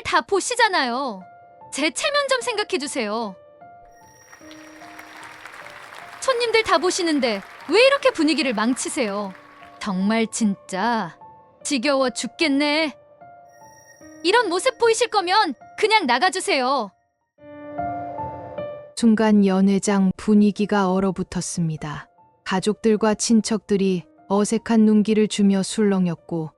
다 보시잖아요. 제 체면 좀 생각해주세요. 손님들 다 보시는데 왜 이렇게 분위기를 망치세요? 정말 진짜 지겨워 죽겠네. 이런 모습 보이실 거면 그냥 나가주세요. 순간 연회장 분위기가 얼어붙었습니다. 가족들과 친척들이 어색한 눈길을 주며 술렁였고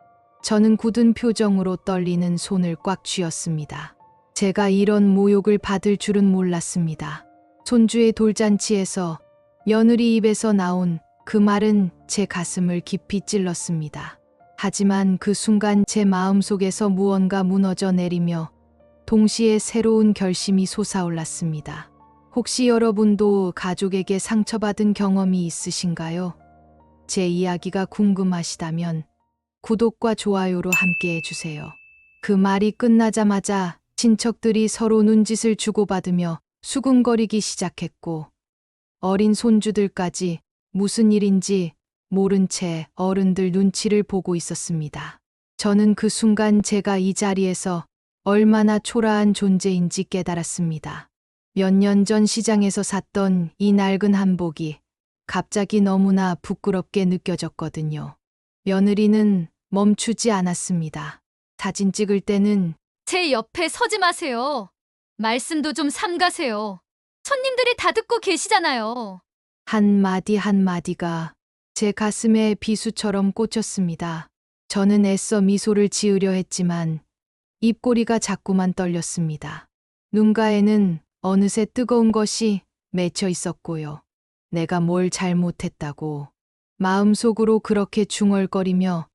저는 굳은 표정으로 떨리는 손을 꽉 쥐었습니다. 제가 이런 모욕을 받을 줄은 몰랐습니다. 손주의 돌잔치에서 며느리 입에서 나온 그 말은 제 가슴을 깊이 찔렀습니다. 하지만 그 순간 제 마음속에서 무언가 무너져 내리며 동시에 새로운 결심이 솟아올랐습니다. 혹시 여러분도 가족에게 상처받은 경험이 있으신가요? 제 이야기가 궁금하시다면 구독과 좋아요로 함께 해주세요. 그 말이 끝나자마자 친척들이 서로 눈짓을 주고받으며 수군거리기 시작했고 어린 손주들까지 무슨 일인지 모른 채 어른들 눈치를 보고 있었습니다. 저는 그 순간 제가 이 자리에서 얼마나 초라한 존재인지 깨달았습니다. 몇 년 전 시장에서 샀던 이 낡은 한복이 갑자기 너무나 부끄럽게 느껴졌거든요. 며느리는 멈추지 않았습니다. 사진 찍을 때는 제 옆에 서지 마세요. 말씀도 좀 삼가세요. 손님들이 다 듣고 계시잖아요. 한마디 한마디가 제 가슴에 비수처럼 꽂혔습니다. 저는 애써 미소를 지으려 했지만 입꼬리가 자꾸만 떨렸습니다. 눈가에는 어느새 뜨거운 것이 맺혀 있었고요. 내가 뭘 잘못했다고 마음속으로 그렇게 중얼거리며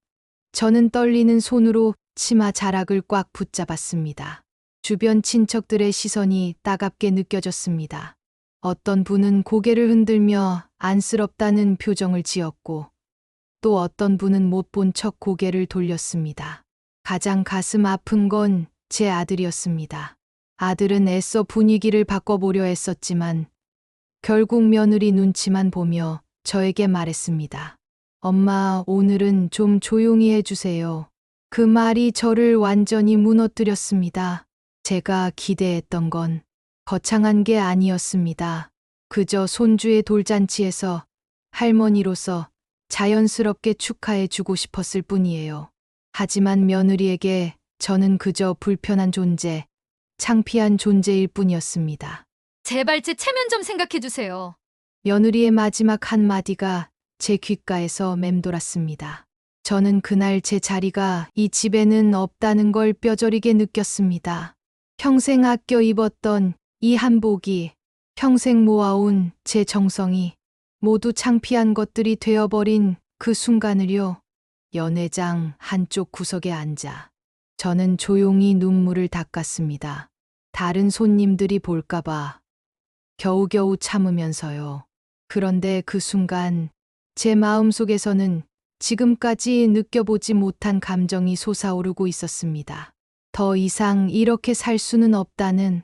저는 떨리는 손으로 치마 자락을 꽉 붙잡았습니다. 주변 친척들의 시선이 따갑게 느껴졌습니다. 어떤 분은 고개를 흔들며 안쓰럽다는 표정을 지었고 또 어떤 분은 못 본 척 고개를 돌렸습니다. 가장 가슴 아픈 건 제 아들이었습니다. 아들은 애써 분위기를 바꿔보려 했었지만 결국 며느리 눈치만 보며 저에게 말했습니다. 엄마, 오늘은 좀 조용히 해주세요. 그 말이 저를 완전히 무너뜨렸습니다. 제가 기대했던 건 거창한 게 아니었습니다. 그저 손주의 돌잔치에서 할머니로서 자연스럽게 축하해 주고 싶었을 뿐이에요. 하지만 며느리에게 저는 그저 불편한 존재, 창피한 존재일 뿐이었습니다. 제발 제 체면 좀 생각해주세요. 며느리의 마지막 한마디가 제 귓가에서 맴돌았습니다. 저는 그날 제 자리가 이 집에는 없다는 걸 뼈저리게 느꼈습니다. 평생 아껴 입었던 이 한복이, 평생 모아온 제 정성이 모두 창피한 것들이 되어버린 그 순간을요. 연회장 한쪽 구석에 앉아 저는 조용히 눈물을 닦았습니다. 다른 손님들이 볼까봐 겨우겨우 참으면서요. 그런데 그 순간 제 마음속에서는 지금까지 느껴보지 못한 감정이 솟아오르고 있었습니다. 더 이상 이렇게 살 수는 없다는,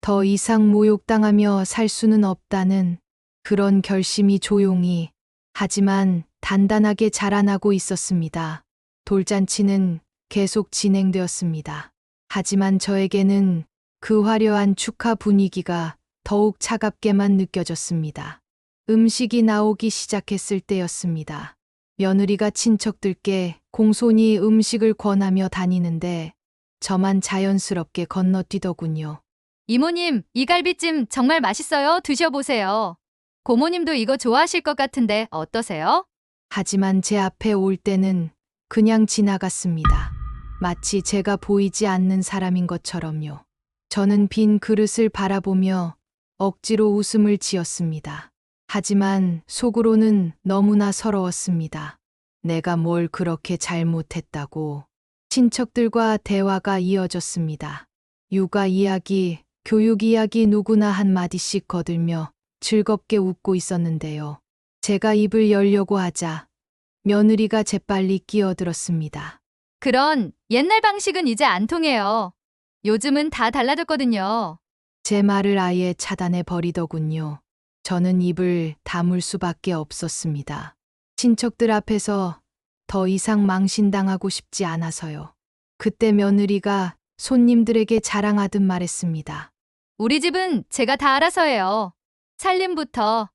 더 이상 모욕당하며 살 수는 없다는 그런 결심이 조용히 하지만 단단하게 자라나고 있었습니다. 돌잔치는 계속 진행되었습니다. 하지만 저에게는 그 화려한 축하 분위기가 더욱 차갑게만 느껴졌습니다. 음식이 나오기 시작했을 때였습니다. 며느리가 친척들께 공손히 음식을 권하며 다니는데 저만 자연스럽게 건너뛰더군요. 이모님, 이 갈비찜 정말 맛있어요. 드셔보세요. 고모님도 이거 좋아하실 것 같은데 어떠세요? 하지만 제 앞에 올 때는 그냥 지나갔습니다. 마치 제가 보이지 않는 사람인 것처럼요. 저는 빈 그릇을 바라보며 억지로 웃음을 지었습니다. 하지만 속으로는 너무나 서러웠습니다. 내가 뭘 그렇게 잘못했다고. 친척들과 대화가 이어졌습니다. 육아 이야기, 교육 이야기 누구나 한마디씩 거들며 즐겁게 웃고 있었는데요. 제가 입을 열려고 하자 며느리가 재빨리 끼어들었습니다. 그런 옛날 방식은 이제 안 통해요. 요즘은 다 달라졌거든요. 제 말을 아예 차단해 버리더군요. 저는 입을 다물 수밖에 없었습니다. 친척들 앞에서 더 이상 망신당하고 싶지 않아서요. 그때 며느리가 손님들에게 자랑하듯 말했습니다. 우리 집은 제가 다 알아서 해요. 살림부터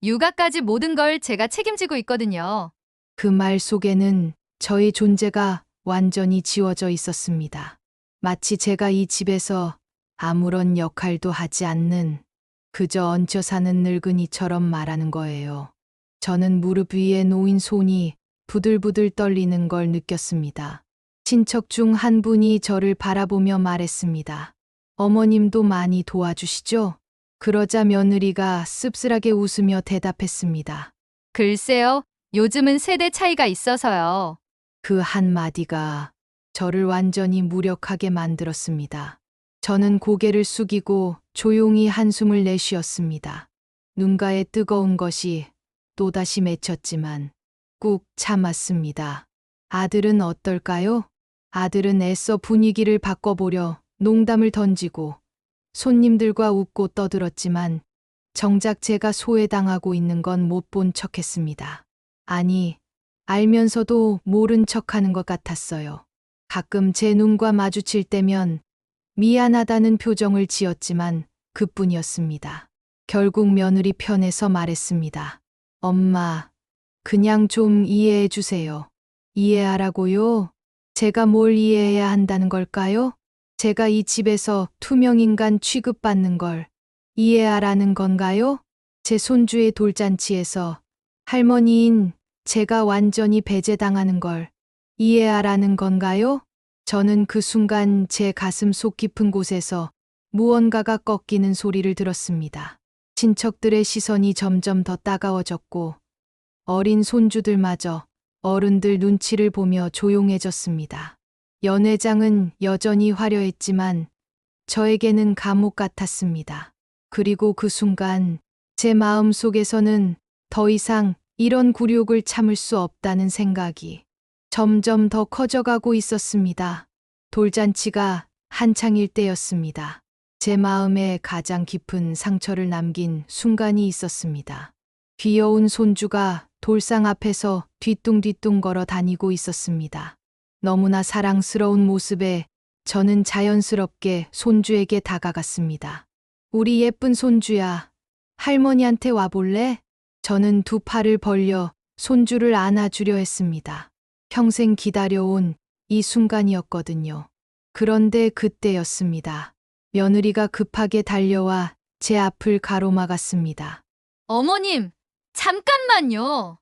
육아까지 모든 걸 제가 책임지고 있거든요. 그 말 속에는 저의 존재가 완전히 지워져 있었습니다. 마치 제가 이 집에서 아무런 역할도 하지 않는 그저 얹혀 사는 늙은이처럼 말하는 거예요. 저는 무릎 위에 놓인 손이 부들부들 떨리는 걸 느꼈습니다. 친척 중 한 분이 저를 바라보며 말했습니다. 어머님도 많이 도와주시죠? 그러자 며느리가 씁쓸하게 웃으며 대답했습니다. 글쎄요, 요즘은 세대 차이가 있어서요. 그 한마디가 저를 완전히 무력하게 만들었습니다. 저는 고개를 숙이고 조용히 한숨을 내쉬었습니다. 눈가에 뜨거운 것이 또다시 맺혔지만 꾹 참았습니다. 아들은 어떨까요? 아들은 애써 분위기를 바꿔보려 농담을 던지고 손님들과 웃고 떠들었지만 정작 제가 소외당하고 있는 건 못 본 척했습니다. 아니, 알면서도 모른 척하는 것 같았어요. 가끔 제 눈과 마주칠 때면 미안하다는 표정을 지었지만 그뿐이었습니다. 결국 며느리 편에서 말했습니다. 엄마, 그냥 좀 이해해 주세요. 이해하라고요? 제가 뭘 이해해야 한다는 걸까요? 제가 이 집에서 투명인간 취급받는 걸 이해하라는 건가요? 제 손주의 돌잔치에서 할머니인 제가 완전히 배제당하는 걸 이해하라는 건가요? 저는 그 순간 제 가슴 속 깊은 곳에서 무언가가 꺾이는 소리를 들었습니다. 친척들의 시선이 점점 더 따가워졌고 어린 손주들마저 어른들 눈치를 보며 조용해졌습니다. 연회장은 여전히 화려했지만 저에게는 감옥 같았습니다. 그리고 그 순간 제 마음 속에서는 더 이상 이런 굴욕을 참을 수 없다는 생각이 점점 더 커져가고 있었습니다. 돌잔치가 한창일 때였습니다. 제 마음에 가장 깊은 상처를 남긴 순간이 있었습니다. 귀여운 손주가 돌상 앞에서 뒤뚱뒤뚱 걸어 다니고 있었습니다. 너무나 사랑스러운 모습에 저는 자연스럽게 손주에게 다가갔습니다. 우리 예쁜 손주야, 할머니한테 와볼래? 저는 두 팔을 벌려 손주를 안아주려 했습니다. 평생 기다려온 이 순간이었거든요. 그런데 그때였습니다. 며느리가 급하게 달려와 제 앞을 가로막았습니다. 어머님, 잠깐만요.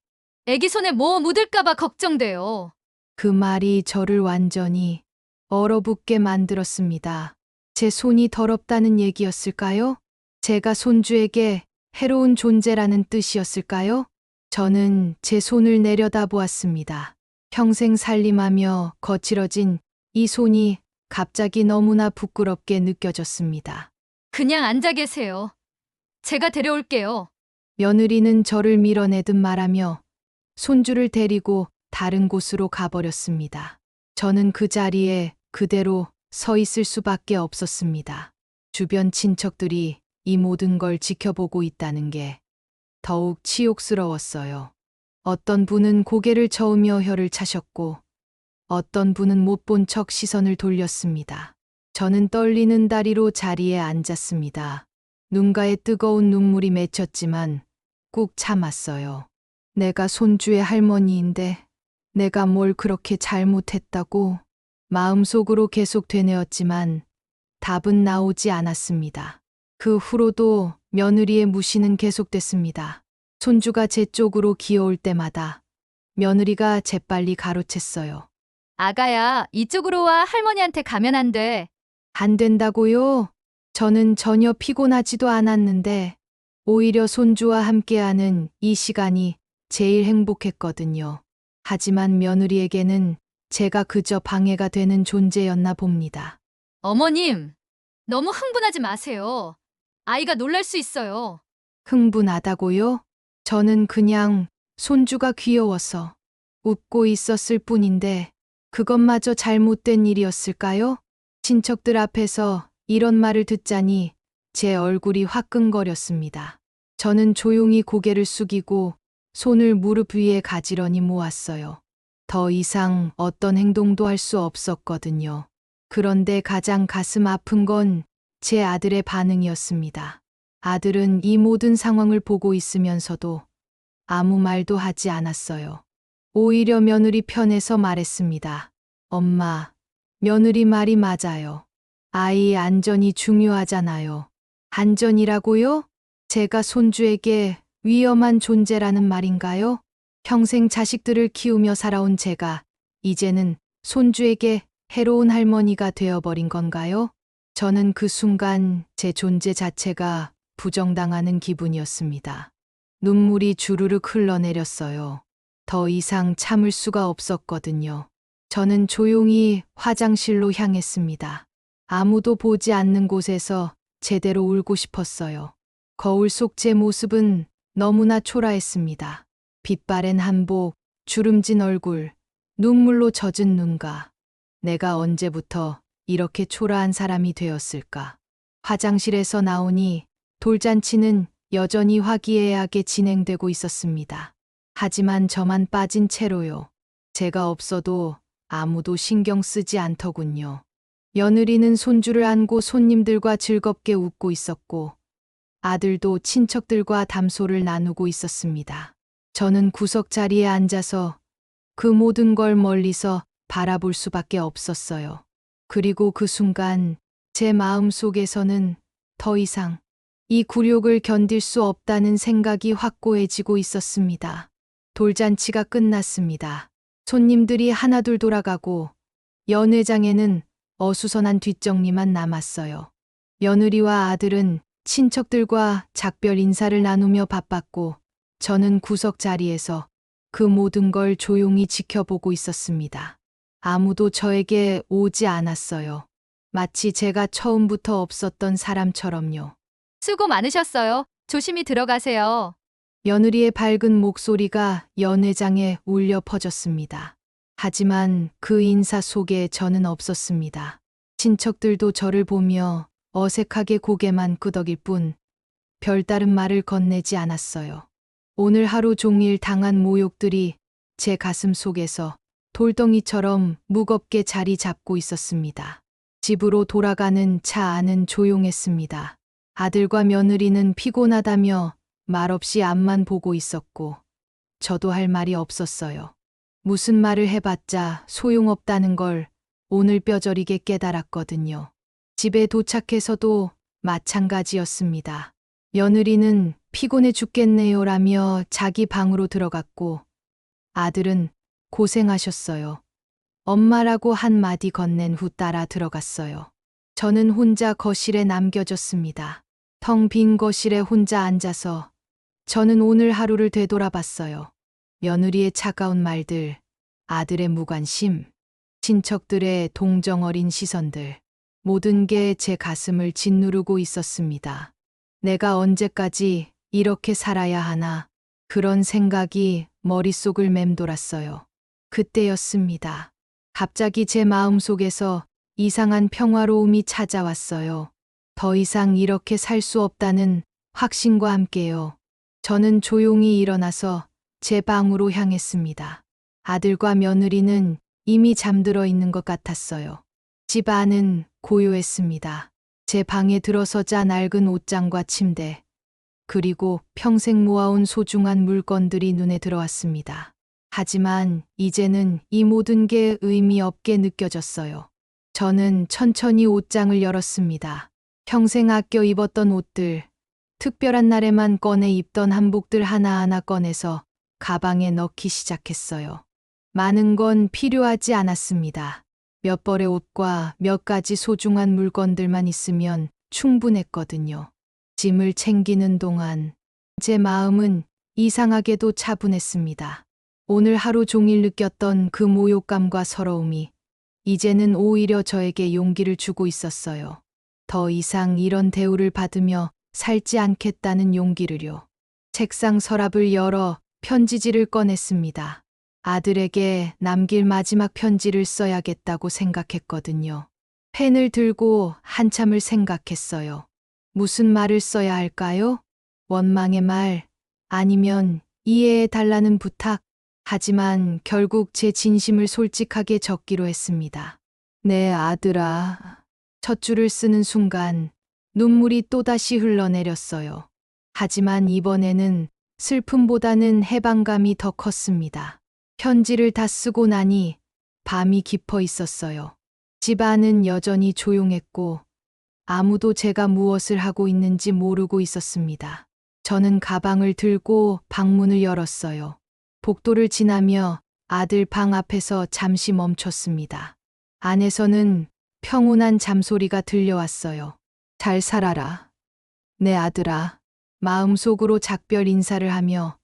애기 손에 뭐 묻을까봐 걱정돼요. 그 말이 저를 완전히 얼어붙게 만들었습니다. 제 손이 더럽다는 얘기였을까요? 제가 손주에게 해로운 존재라는 뜻이었을까요? 저는 제 손을 내려다보았습니다. 평생 살림하며 거칠어진 이 손이 갑자기 너무나 부끄럽게 느껴졌습니다. 그냥 앉아 계세요. 제가 데려올게요. 며느리는 저를 밀어내듯 말하며 손주를 데리고 다른 곳으로 가버렸습니다. 저는 그 자리에 그대로 서 있을 수밖에 없었습니다. 주변 친척들이 이 모든 걸 지켜보고 있다는 게 더욱 치욕스러웠어요. 어떤 분은 고개를 저으며 혀를 차셨고 어떤 분은 못 본 척 시선을 돌렸습니다. 저는 떨리는 다리로 자리에 앉았습니다. 눈가에 뜨거운 눈물이 맺혔지만 꾹 참았어요. 내가 손주의 할머니인데 내가 뭘 그렇게 잘못했다고 마음속으로 계속 되뇌었지만 답은 나오지 않았습니다. 그 후로도 며느리의 무시는 계속됐습니다. 손주가 제 쪽으로 기어올 때마다 며느리가 재빨리 가로챘어요. 아가야, 이쪽으로 와. 할머니한테 가면 안 돼. 안 된다고요? 저는 전혀 피곤하지도 않았는데 오히려 손주와 함께하는 이 시간이 제일 행복했거든요. 하지만 며느리에게는 제가 그저 방해가 되는 존재였나 봅니다. 어머님, 너무 흥분하지 마세요. 아이가 놀랄 수 있어요. 흥분하다고요? 저는 그냥 손주가 귀여워서 웃고 있었을 뿐인데 그것마저 잘못된 일이었을까요? 친척들 앞에서 이런 말을 듣자니 제 얼굴이 화끈거렸습니다. 저는 조용히 고개를 숙이고 손을 무릎 위에 가지런히 모았어요. 더 이상 어떤 행동도 할 수 없었거든요. 그런데 가장 가슴 아픈 건 제 아들의 반응이었습니다. 아들은 이 모든 상황을 보고 있으면서도 아무 말도 하지 않았어요. 오히려 며느리 편에서 말했습니다. 엄마, 며느리 말이 맞아요. 아이의 안전이 중요하잖아요. 안전이라고요? 제가 손주에게 위험한 존재라는 말인가요? 평생 자식들을 키우며 살아온 제가 이제는 손주에게 해로운 할머니가 되어버린 건가요? 저는 그 순간 제 존재 자체가 부정당하는 기분이었습니다. 눈물이 주르륵 흘러내렸어요. 더 이상 참을 수가 없었거든요. 저는 조용히 화장실로 향했습니다. 아무도 보지 않는 곳에서 제대로 울고 싶었어요. 거울 속 제 모습은 너무나 초라했습니다. 빛바랜 한복, 주름진 얼굴, 눈물로 젖은 눈가. 내가 언제부터 이렇게 초라한 사람이 되었을까? 화장실에서 나오니 돌잔치는 여전히 화기애애하게 진행되고 있었습니다. 하지만 저만 빠진 채로요. 제가 없어도 아무도 신경 쓰지 않더군요. 며느리는 손주를 안고 손님들과 즐겁게 웃고 있었고, 아들도 친척들과 담소를 나누고 있었습니다. 저는 구석 자리에 앉아서 그 모든 걸 멀리서 바라볼 수밖에 없었어요. 그리고 그 순간 제 마음 속에서는 더 이상 이 굴욕을 견딜 수 없다는 생각이 확고해지고 있었습니다. 돌잔치가 끝났습니다. 손님들이 하나둘 돌아가고 연회장에는 어수선한 뒷정리만 남았어요. 며느리와 아들은 친척들과 작별 인사를 나누며 바빴고 저는 구석 자리에서 그 모든 걸 조용히 지켜보고 있었습니다. 아무도 저에게 오지 않았어요. 마치 제가 처음부터 없었던 사람처럼요. 수고 많으셨어요. 조심히 들어가세요. 며느리의 밝은 목소리가 연회장에 울려 퍼졌습니다. 하지만 그 인사 속에 저는 없었습니다. 친척들도 저를 보며 어색하게 고개만 끄덕일 뿐 별다른 말을 건네지 않았어요. 오늘 하루 종일 당한 모욕들이 제 가슴 속에서 돌덩이처럼 무겁게 자리 잡고 있었습니다. 집으로 돌아가는 차 안은 조용했습니다. 아들과 며느리는 피곤하다며 말없이 앞만 보고 있었고 저도 할 말이 없었어요. 무슨 말을 해봤자 소용없다는 걸 오늘 뼈저리게 깨달았거든요. 집에 도착해서도 마찬가지였습니다. 며느리는 피곤해 죽겠네요라며 자기 방으로 들어갔고 아들은 고생하셨어요. 엄마라고 한마디 건넨 후 따라 들어갔어요. 저는 혼자 거실에 남겨졌습니다. 텅 빈 거실에 혼자 앉아서 저는 오늘 하루를 되돌아봤어요. 며느리의 차가운 말들, 아들의 무관심, 친척들의 동정 어린 시선들, 모든 게 제 가슴을 짓누르고 있었습니다. 내가 언제까지 이렇게 살아야 하나, 그런 생각이 머릿속을 맴돌았어요. 그때였습니다. 갑자기 제 마음속에서 이상한 평화로움이 찾아왔어요. 더 이상 이렇게 살 수 없다는 확신과 함께요. 저는 조용히 일어나서 제 방으로 향했습니다. 아들과 며느리는 이미 잠들어 있는 것 같았어요. 집 안은 고요했습니다. 제 방에 들어서자 낡은 옷장과 침대, 그리고 평생 모아온 소중한 물건들이 눈에 들어왔습니다. 하지만 이제는 이 모든 게 의미 없게 느껴졌어요. 저는 천천히 옷장을 열었습니다. 평생 아껴 입었던 옷들, 특별한 날에만 꺼내 입던 한복들 하나하나 꺼내서 가방에 넣기 시작했어요. 많은 건 필요하지 않았습니다. 몇 벌의 옷과 몇 가지 소중한 물건들만 있으면 충분했거든요. 짐을 챙기는 동안 제 마음은 이상하게도 차분했습니다. 오늘 하루 종일 느꼈던 그 모욕감과 서러움이 이제는 오히려 저에게 용기를 주고 있었어요. 더 이상 이런 대우를 받으며 살지 않겠다는 용기를요. 책상 서랍을 열어 편지지를 꺼냈습니다. 아들에게 남길 마지막 편지를 써야겠다고 생각했거든요. 펜을 들고 한참을 생각했어요. 무슨 말을 써야 할까요? 원망의 말, 아니면 이해해 달라는 부탁. 하지만 결국 제 진심을 솔직하게 적기로 했습니다. 내 아들아. 첫 줄을 쓰는 순간 눈물이 또다시 흘러내렸어요. 하지만 이번에는 슬픔보다는 해방감이 더 컸습니다. 편지를 다 쓰고 나니 밤이 깊어 있었어요. 집 안은 여전히 조용했고 아무도 제가 무엇을 하고 있는지 모르고 있었습니다. 저는 가방을 들고 방문을 열었어요. 복도를 지나며 아들 방 앞에서 잠시 멈췄습니다. 안에서는 평온한 잠소리가 들려왔어요. 잘 살아라. 내 아들아. 마음속으로 작별 인사를 하며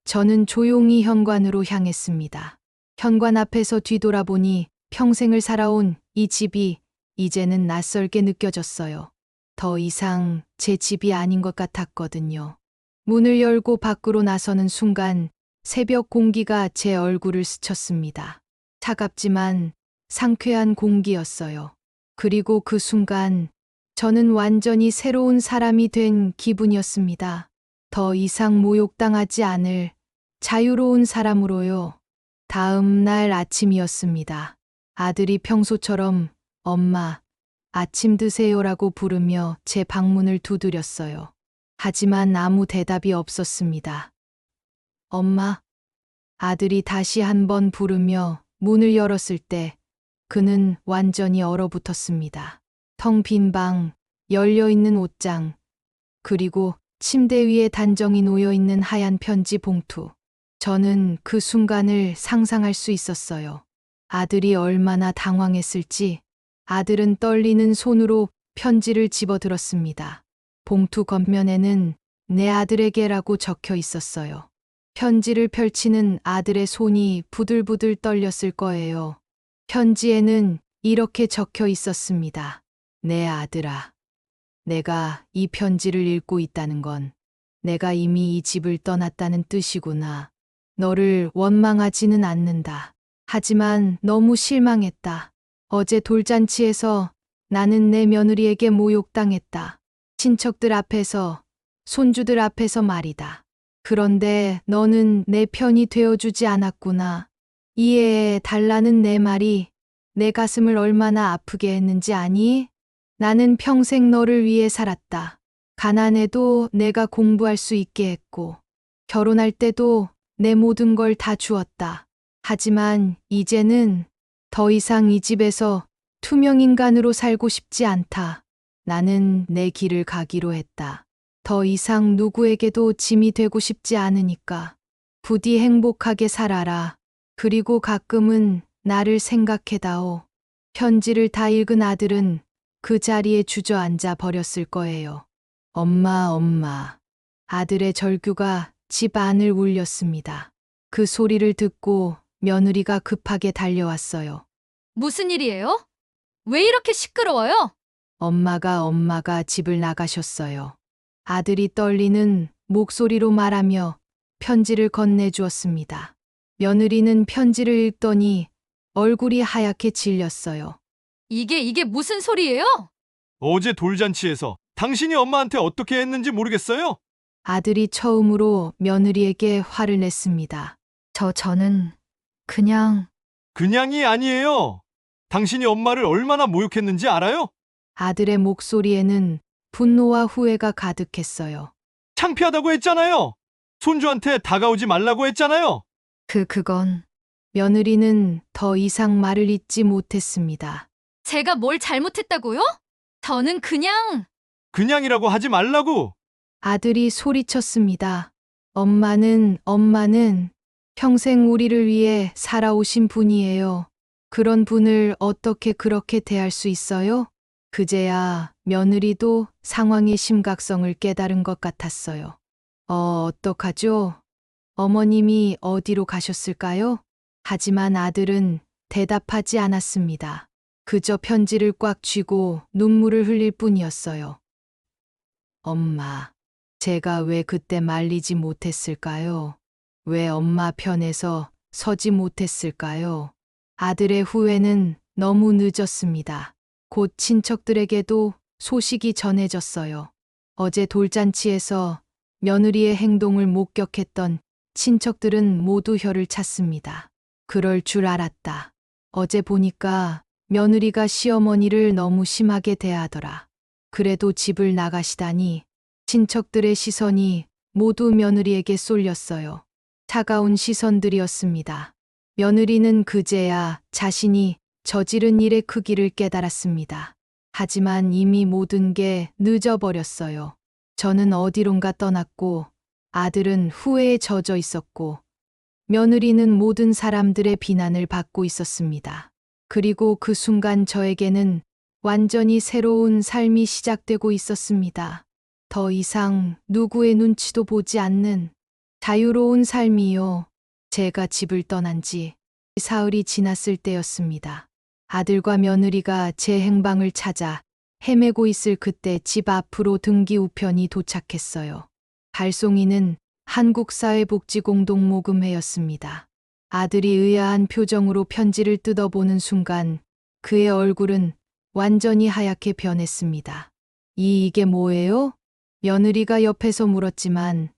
저는 조용히 현관으로 향했습니다. 현관 앞에서 뒤돌아보니 평생을 살아온 이 집이 이제는 낯설게 느껴졌어요. 더 이상 제 집이 아닌 것 같았거든요. 문을 열고 밖으로 나서는 순간 새벽 공기가 제 얼굴을 스쳤습니다. 차갑지만 상쾌한 공기였어요. 그리고 그 순간 저는 완전히 새로운 사람이 된 기분이었습니다. 더 이상 모욕당하지 않을 자유로운 사람으로요. 다음 날 아침이었습니다. 아들이 평소처럼 엄마, 아침 드세요라고 부르며 제 방문을 두드렸어요. 하지만 아무 대답이 없었습니다. 엄마, 아들이 다시 한번 부르며 문을 열었을 때 그는 완전히 얼어붙었습니다. 텅 빈 방, 열려있는 옷장, 그리고 침대 위에 단정히 놓여있는 하얀 편지 봉투. 저는 그 순간을 상상할 수 있었어요. 아들이 얼마나 당황했을지. 아들은 떨리는 손으로 편지를 집어들었습니다. 봉투 겉면에는 내 아들에게라고 적혀 있었어요. 편지를 펼치는 아들의 손이 부들부들 떨렸을 거예요. 편지에는 이렇게 적혀 있었습니다. 내 아들아. 내가 이 편지를 읽고 있다는 건 내가 이미 이 집을 떠났다는 뜻이구나. 너를 원망하지는 않는다. 하지만 너무 실망했다. 어제 돌잔치에서 나는 내 며느리에게 모욕당했다. 친척들 앞에서, 손주들 앞에서 말이다. 그런데 너는 내 편이 되어주지 않았구나. 이해해 달라는 내 말이 내 가슴을 얼마나 아프게 했는지 아니? 나는 평생 너를 위해 살았다. 가난해도 내가 공부할 수 있게 했고, 결혼할 때도 내 모든 걸 다 주었다. 하지만 이제는 더 이상 이 집에서 투명인간으로 살고 싶지 않다. 나는 내 길을 가기로 했다. 더 이상 누구에게도 짐이 되고 싶지 않으니까. 부디 행복하게 살아라. 그리고 가끔은 나를 생각해다오. 편지를 다 읽은 아들은 그 자리에 주저앉아 버렸을 거예요. 엄마, 엄마. 아들의 절규가 집 안을 울렸습니다. 그 소리를 듣고 며느리가 급하게 달려왔어요. 무슨 일이에요? 왜 이렇게 시끄러워요? 엄마가 집을 나가셨어요. 아들이 떨리는 목소리로 말하며 편지를 건네주었습니다. 며느리는 편지를 읽더니 얼굴이 하얗게 질렸어요. 이게 무슨 소리예요? 어제 돌잔치에서 당신이 엄마한테 어떻게 했는지 모르겠어요? 아들이 처음으로 며느리에게 화를 냈습니다. 저는 그냥 그냥이 아니에요. 당신이 엄마를 얼마나 모욕했는지 알아요? 아들의 목소리에는 분노와 후회가 가득했어요. 창피하다고 했잖아요. 손주한테 다가오지 말라고 했잖아요. 그건 며느리는 더 이상 말을 잇지 못했습니다. 제가 뭘 잘못했다고요? 저는 그냥이라고 하지 말라고. 아들이 소리쳤습니다. 엄마는 평생 우리를 위해 살아오신 분이에요. 그런 분을 어떻게 그렇게 대할 수 있어요? 그제야 며느리도 상황의 심각성을 깨달은 것 같았어요. 어떡하죠? 어머님이 어디로 가셨을까요? 하지만 아들은 대답하지 않았습니다. 그저 편지를 꽉 쥐고 눈물을 흘릴 뿐이었어요. 엄마, 제가 왜 그때 말리지 못했을까요? 왜 엄마 편에서 서지 못했을까요? 아들의 후회는 너무 늦었습니다. 곧 친척들에게도 소식이 전해졌어요. 어제 돌잔치에서 며느리의 행동을 목격했던 친척들은 모두 혀를 찼습니다. 그럴 줄 알았다. 어제 보니까 며느리가 시어머니를 너무 심하게 대하더라. 그래도 집을 나가시다니 친척들의 시선이 모두 며느리에게 쏠렸어요. 차가운 시선들이었습니다. 며느리는 그제야 자신이 저지른 일의 크기를 깨달았습니다. 하지만 이미 모든 게 늦어버렸어요. 저는 어디론가 떠났고 아들은 후회에 젖어 있었고 며느리는 모든 사람들의 비난을 받고 있었습니다. 그리고 그 순간 저에게는 완전히 새로운 삶이 시작되고 있었습니다. 더 이상 누구의 눈치도 보지 않는 자유로운 삶이요. 제가 집을 떠난 지 사흘이 지났을 때였습니다. 아들과 며느리가 제 행방을 찾아 헤매고 있을 그때 집 앞으로 등기 우편이 도착했어요. 발송인은 한국사회복지공동모금회였습니다. 아들이 의아한 표정으로 편지를 뜯어보는 순간 그의 얼굴은 완전히 하얗게 변했습니다. 이게 뭐예요? 며느리가 옆에서 물었지만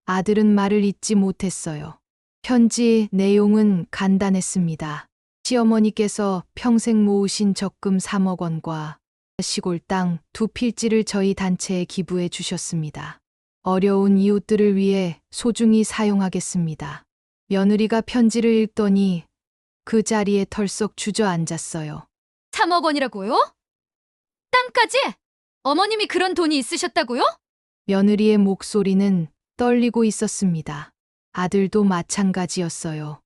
아들은 말을 잇지 못했어요. 편지 내용은 간단했습니다. 시어머니께서 평생 모으신 적금 3억 원과 시골 땅 2필지를 저희 단체에 기부해 주셨습니다. 어려운 이웃들을 위해 소중히 사용하겠습니다. 며느리가 편지를 읽더니 그 자리에 털썩 주저앉았어요. 3억 원이라고요? 땅까지? 어머님이 그런 돈이 있으셨다고요? 며느리의 목소리는 떨리고 있었습니다. 아들도 마찬가지였어요.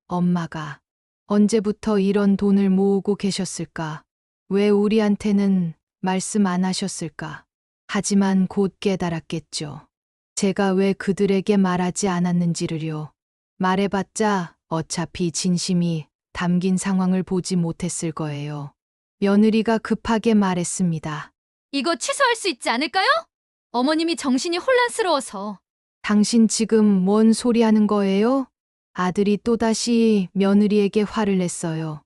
엄마가 언제부터 이런 돈을 모으고 계셨을까? 왜 우리한테는 말씀 안 하셨을까? 하지만 곧 깨달았겠죠. 제가 왜 그들에게 말하지 않았는지를요. 말해봤자 어차피 진심이 담긴 상황을 보지 못했을 거예요. 며느리가 급하게 말했습니다. 이거 취소할 수 있지 않을까요? 어머님이 정신이 혼란스러워서. 당신 지금 뭔 소리 하는 거예요? 아들이 또다시 며느리에게 화를 냈어요.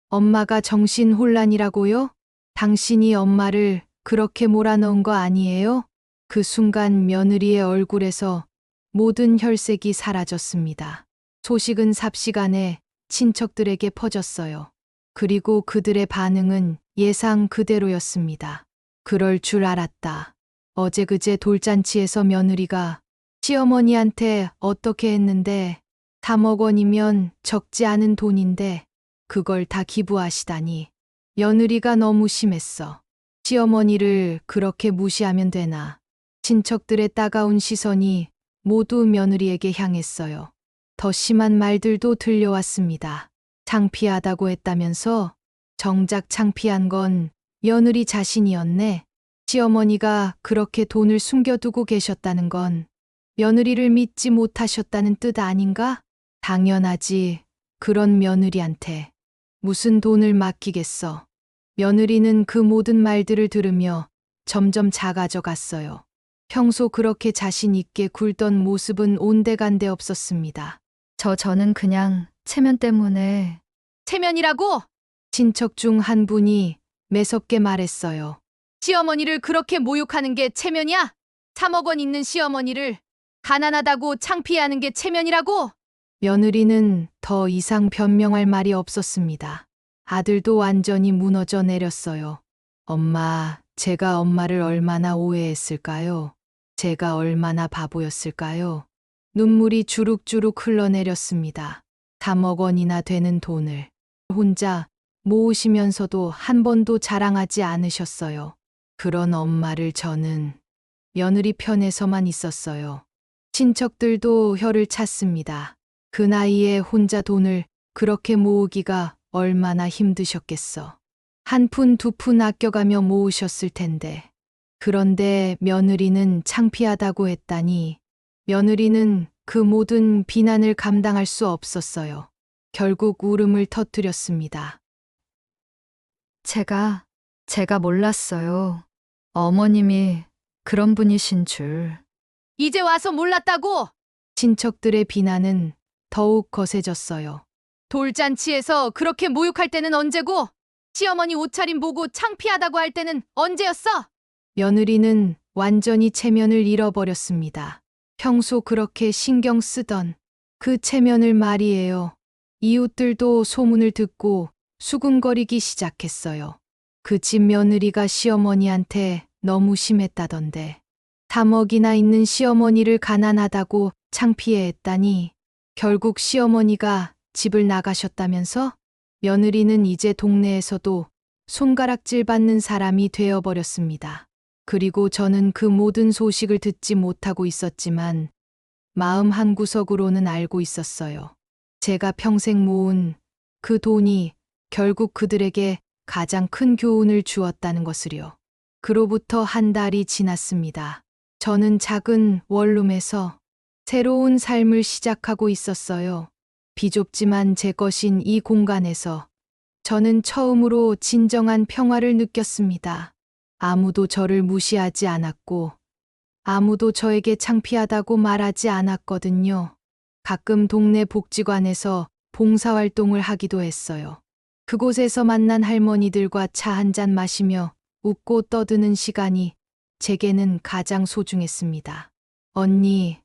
엄마가 정신혼란이라고요? 당신이 엄마를 그렇게 몰아넣은 거 아니에요? 그 순간 며느리의 얼굴에서 모든 혈색이 사라졌습니다. 소식은 삽시간에 친척들에게 퍼졌어요. 그리고 그들의 반응은 예상 그대로였습니다. 그럴 줄 알았다. 어제 그제 돌잔치에서 며느리가 시어머니한테 어떻게 했는데 3억 원이면 적지 않은 돈인데 그걸 다 기부하시다니. 며느리가 너무 심했어. 시어머니를 그렇게 무시하면 되나. 친척들의 따가운 시선이 모두 며느리에게 향했어요. 더 심한 말들도 들려왔습니다. 창피하다고 했다면서? 정작 창피한 건 며느리 자신이었네. 시어머니가 그렇게 돈을 숨겨두고 계셨다는 건 며느리를 믿지 못하셨다는 뜻 아닌가? 당연하지. 그런 며느리한테 무슨 돈을 맡기겠어. 며느리는 그 모든 말들을 들으며 점점 작아져 갔어요. 평소 그렇게 자신 있게 굴던 모습은 온데간데 없었습니다. 저는 그냥 체면 때문에. 체면이라고? 친척 중 한 분이 매섭게 말했어요. 시어머니를 그렇게 모욕하는 게 체면이야? 3억 원 있는 시어머니를 가난하다고 창피해하는 게 체면이라고? 며느리는 더 이상 변명할 말이 없었습니다. 아들도 완전히 무너져 내렸어요. 엄마, 제가 엄마를 얼마나 오해했을까요? 제가 얼마나 바보였을까요? 눈물이 주룩주룩 흘러내렸습니다. 3억 원이나 되는 돈을 혼자 모으시면서도 한 번도 자랑하지 않으셨어요. 그런 엄마를 저는 며느리 편에서만 있었어요. 친척들도 혀를 찼습니다. 그 나이에 혼자 돈을 그렇게 모으기가 얼마나 힘드셨겠어. 한 푼 두 푼 아껴가며 모으셨을 텐데. 그런데 며느리는 창피하다고 했다니. 며느리는 그 모든 비난을 감당할 수 없었어요. 결국 울음을 터뜨렸습니다. 제가 몰랐어요. 어머님이 그런 분이신 줄. 이제 와서 몰랐다고! 친척들의 비난은 더욱 거세졌어요. 돌잔치에서 그렇게 모욕할 때는 언제고? 시어머니 옷차림 보고 창피하다고 할 때는 언제였어? 며느리는 완전히 체면을 잃어버렸습니다. 평소 그렇게 신경 쓰던 그 체면을 말이에요. 이웃들도 소문을 듣고 수군거리기 시작했어요. 그 집 며느리가 시어머니한테 너무 심했다던데. 3억이나 있는 시어머니를 가난하다고 창피해했다니. 결국 시어머니가 집을 나가셨다면서? 며느리는 이제 동네에서도 손가락질 받는 사람이 되어버렸습니다. 그리고 저는 그 모든 소식을 듣지 못하고 있었지만 마음 한구석으로는 알고 있었어요. 제가 평생 모은 그 돈이 결국 그들에게 가장 큰 교훈을 주었다는 것을요. 그로부터 한 달이 지났습니다. 저는 작은 원룸에서 새로운 삶을 시작하고 있었어요. 비좁지만 제 것인 이 공간에서 저는 처음으로 진정한 평화를 느꼈습니다. 아무도 저를 무시하지 않았고, 아무도 저에게 창피하다고 말하지 않았거든요. 가끔 동네 복지관에서 봉사활동을 하기도 했어요. 그곳에서 만난 할머니들과 차 한 잔 마시며 웃고 떠드는 시간이 제게는 가장 소중했습니다. 언니,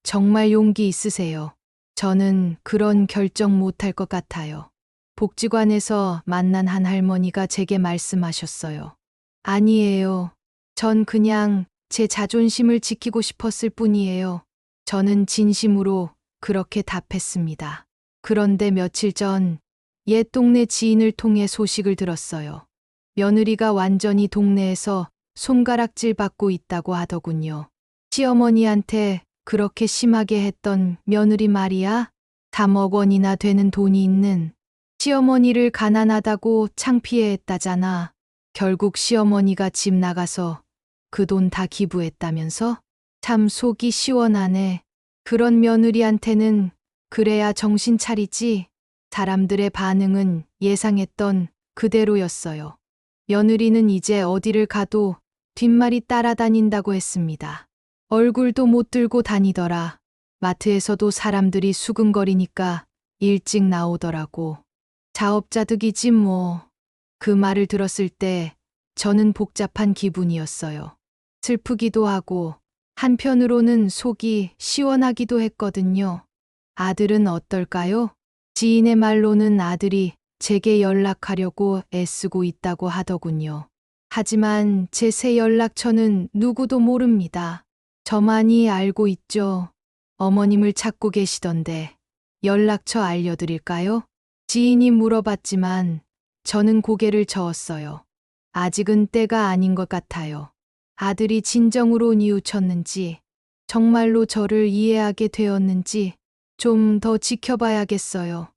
정말 용기 있으세요. 저는 그런 결정 못할 것 같아요. 복지관에서 만난 한 할머니가 제게 말씀하셨어요. 아니에요. 전 그냥 제 자존심을 지키고 싶었을 뿐이에요. 저는 진심으로 그렇게 답했습니다. 그런데 며칠 전 옛 동네 지인을 통해 소식을 들었어요. 며느리가 완전히 동네에서 손가락질 받고 있다고 하더군요. 시어머니한테 그렇게 심하게 했던 며느리 말이야. 3억 원이나 되는 돈이 있는 시어머니를 가난하다고 창피해했다잖아. 결국 시어머니가 집 나가서 그 돈 다 기부했다면서? 참 속이 시원하네. 그런 며느리한테는 그래야 정신 차리지. 사람들의 반응은 예상했던 그대로였어요. 며느리는 이제 어디를 가도 뒷말이 따라다닌다고 했습니다. 얼굴도 못 들고 다니더라. 마트에서도 사람들이 수근거리니까 일찍 나오더라고. 자업자득이지 뭐. 그 말을 들었을 때 저는 복잡한 기분이었어요. 슬프기도 하고 한편으로는 속이 시원하기도 했거든요. 아들은 어떨까요? 지인의 말로는 아들이 제게 연락하려고 애쓰고 있다고 하더군요. 하지만 제 새 연락처는 누구도 모릅니다. 저만이 알고 있죠. 어머님을 찾고 계시던데 연락처 알려드릴까요? 지인이 물어봤지만 저는 고개를 저었어요. 아직은 때가 아닌 것 같아요. 아들이 진정으로 뉘우쳤는지, 정말로 저를 이해하게 되었는지 좀 더 지켜봐야겠어요.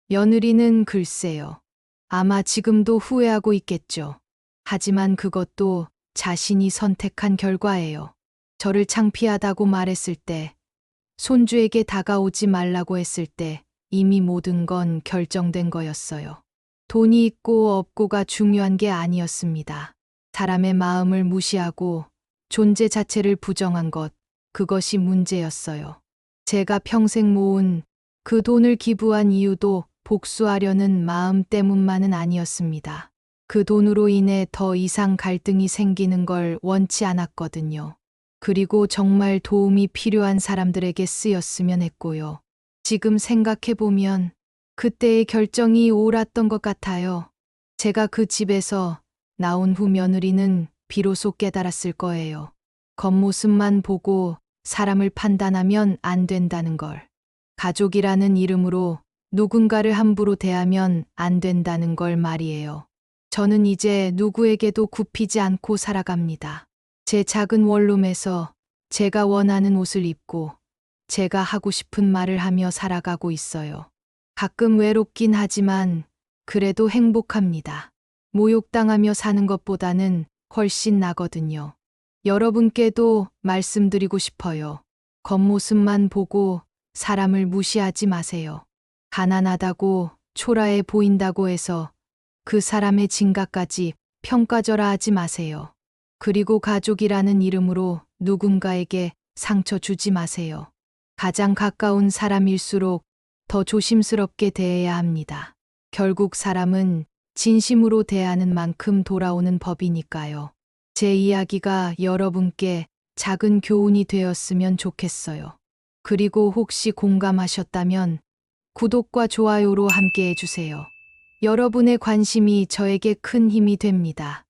며느리는 글쎄요. 아마 지금도 후회하고 있겠죠. 하지만 그것도 자신이 선택한 결과예요. 저를 창피하다고 말했을 때, 손주에게 다가오지 말라고 했을 때 이미 모든 건 결정된 거였어요. 돈이 있고 없고가 중요한 게 아니었습니다. 사람의 마음을 무시하고 존재 자체를 부정한 것, 그것이 문제였어요. 제가 평생 모은 그 돈을 기부한 이유도 복수하려는 마음 때문만은 아니었습니다. 그 돈으로 인해 더 이상 갈등이 생기는 걸 원치 않았거든요. 그리고 정말 도움이 필요한 사람들에게 쓰였으면 했고요. 지금 생각해보면 그때의 결정이 옳았던 것 같아요. 제가 그 집에서 나온 후 며느리는 비로소 깨달았을 거예요. 겉모습만 보고 사람을 판단하면 안 된다는 걸. 가족이라는 이름으로 누군가를 함부로 대하면 안 된다는 걸 말이에요. 저는 이제 누구에게도 굽히지 않고 살아갑니다. 제 작은 원룸에서 제가 원하는 옷을 입고 제가 하고 싶은 말을 하며 살아가고 있어요. 가끔 외롭긴 하지만 그래도 행복합니다. 모욕당하며 사는 것보다는 훨씬 나거든요. 여러분께도 말씀드리고 싶어요. 겉모습만 보고 사람을 무시하지 마세요. 가난하다고 초라해 보인다고 해서 그 사람의 진가까지 평가절하 하지 마세요. 그리고 가족이라는 이름으로 누군가에게 상처 주지 마세요. 가장 가까운 사람일수록 더 조심스럽게 대해야 합니다. 결국 사람은 진심으로 대하는 만큼 돌아오는 법이니까요. 제 이야기가 여러분께 작은 교훈이 되었으면 좋겠어요. 그리고 혹시 공감하셨다면 구독과 좋아요로 함께 해주세요. 여러분의 관심이 저에게 큰 힘이 됩니다.